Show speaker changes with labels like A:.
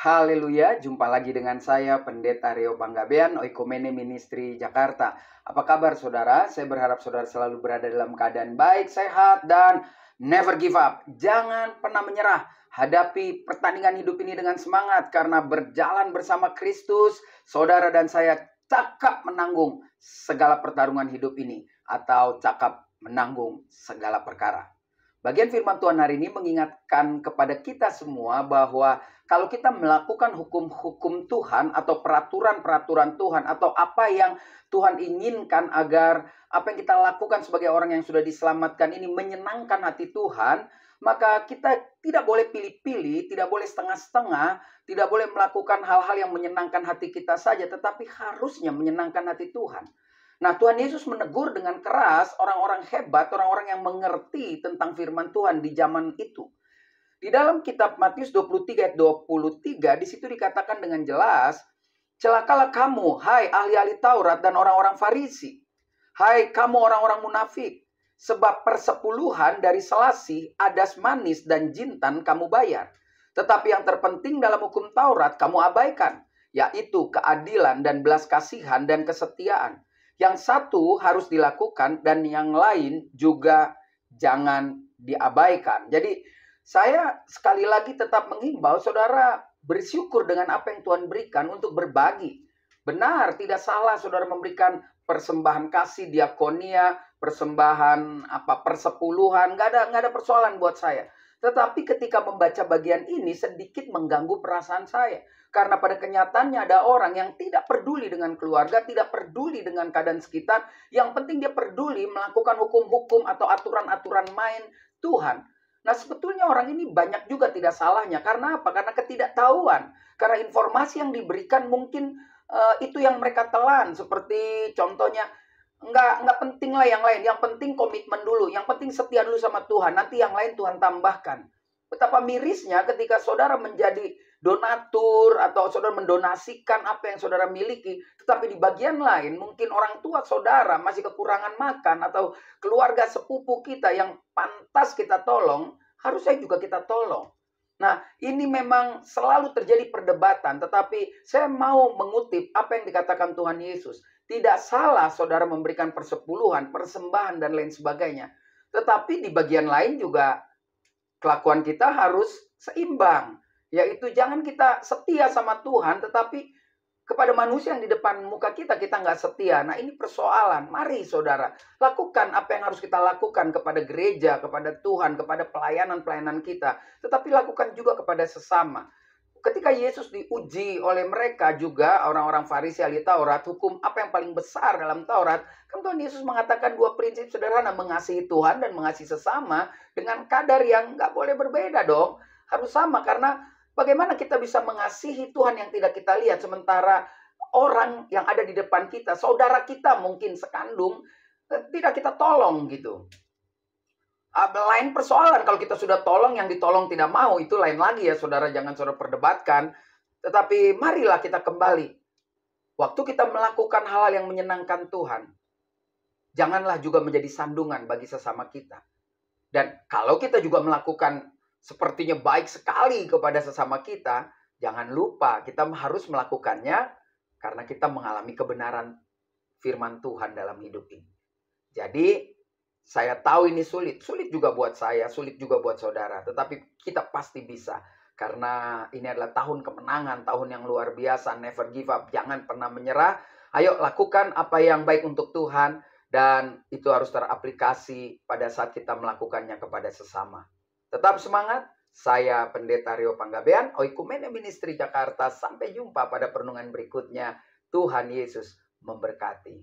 A: Haleluya, jumpa lagi dengan saya Pendeta Rio Panggabean, Oikumene Ministry Jakarta. Apa kabar saudara? Saya berharap saudara selalu berada dalam keadaan baik, sehat, dan never give up. Jangan pernah menyerah. Hadapi pertandingan hidup ini dengan semangat, karena berjalan bersama Kristus, saudara dan saya cakap menanggung segala pertarungan hidup ini, atau cakap menanggung segala perkara. Bagian firman Tuhan hari ini mengingatkan kepada kita semua bahwa kalau kita melakukan hukum-hukum Tuhan atau peraturan-peraturan Tuhan atau apa yang Tuhan inginkan agar apa yang kita lakukan sebagai orang yang sudah diselamatkan ini menyenangkan hati Tuhan, maka kita tidak boleh pilih-pilih, tidak boleh setengah-setengah, tidak boleh melakukan hal-hal yang menyenangkan hati kita saja, tetapi harusnya menyenangkan hati Tuhan. Nah, Tuhan Yesus menegur dengan keras orang-orang hebat, orang-orang yang mengerti tentang firman Tuhan di zaman itu. Di dalam kitab Matius 23 ayat 23, di situ dikatakan dengan jelas, celakalah kamu, hai ahli-ahli Taurat dan orang-orang Farisi. Hai kamu orang-orang munafik, sebab persepuluhan dari selasih, adas manis, dan jintan kamu bayar. Tetapi yang terpenting dalam hukum Taurat kamu abaikan, yaitu keadilan dan belas kasihan dan kesetiaan. Yang satu harus dilakukan dan yang lain juga jangan diabaikan. Jadi saya sekali lagi tetap menghimbau saudara bersyukur dengan apa yang Tuhan berikan untuk berbagi. Benar, tidak salah saudara memberikan persembahan kasih, diakonia, persembahan persepuluhan, nggak ada persoalan buat saya. Tetapi ketika membaca bagian ini sedikit mengganggu perasaan saya. Karena pada kenyataannya ada orang yang tidak peduli dengan keluarga, tidak peduli dengan keadaan sekitar. Yang penting dia peduli melakukan hukum-hukum atau aturan-aturan main Tuhan. Nah, sebetulnya orang ini banyak juga tidak salahnya. Karena apa? Karena ketidaktahuan. Karena informasi yang diberikan mungkin itu yang mereka telan. Seperti contohnya, nggak penting lah yang lain. Yang penting komitmen dulu. Yang penting setia dulu sama Tuhan. Nanti yang lain Tuhan tambahkan. Betapa mirisnya ketika saudara menjadi donatur atau saudara mendonasikan apa yang saudara miliki, tetapi di bagian lain mungkin orang tua saudara masih kekurangan makan atau keluarga sepupu kita yang pantas kita tolong, harusnya juga kita tolong. Nah, ini memang selalu terjadi perdebatan, tetapi saya mau mengutip apa yang dikatakan Tuhan Yesus. Tidak salah saudara memberikan persepuluhan, persembahan, dan lain sebagainya. Tetapi di bagian lain juga kelakuan kita harus seimbang. Yaitu jangan kita setia sama Tuhan, tetapi kepada manusia yang di depan muka kita nggak setia. Nah, ini persoalan. Mari saudara, lakukan apa yang harus kita lakukan kepada gereja, kepada Tuhan, kepada pelayanan-pelayanan kita. Tetapi lakukan juga kepada sesama. Ketika Yesus diuji oleh mereka juga, orang-orang Farisi, ahli Taurat, hukum apa yang paling besar dalam Taurat, kan Tuhan Yesus mengatakan dua prinsip sederhana, mengasihi Tuhan dan mengasihi sesama dengan kadar yang nggak boleh berbeda dong. Harus sama, karena bagaimana kita bisa mengasihi Tuhan yang tidak kita lihat, sementara orang yang ada di depan kita, saudara kita mungkin sekandung, tidak kita tolong gitu. Lain persoalan kalau kita sudah tolong, yang ditolong tidak mau, itu lain lagi ya saudara, jangan saudara perdebatkan. Tetapi marilah kita kembali. Waktu kita melakukan hal yang menyenangkan Tuhan, janganlah juga menjadi sandungan bagi sesama kita. Dan kalau kita juga melakukan sepertinya baik sekali kepada sesama kita, jangan lupa kita harus melakukannya karena kita mengalami kebenaran firman Tuhan dalam hidup ini. Jadi saya tahu ini sulit juga buat saya, sulit juga buat saudara, tetapi kita pasti bisa. Karena ini adalah tahun kemenangan, tahun yang luar biasa, never give up, jangan pernah menyerah. Ayo lakukan apa yang baik untuk Tuhan, dan itu harus teraplikasi pada saat kita melakukannya kepada sesama. Tetap semangat, saya Pendeta Rio Panggabean, Oikumene Ministry Jakarta. Sampai jumpa pada perenungan berikutnya. Tuhan Yesus memberkati.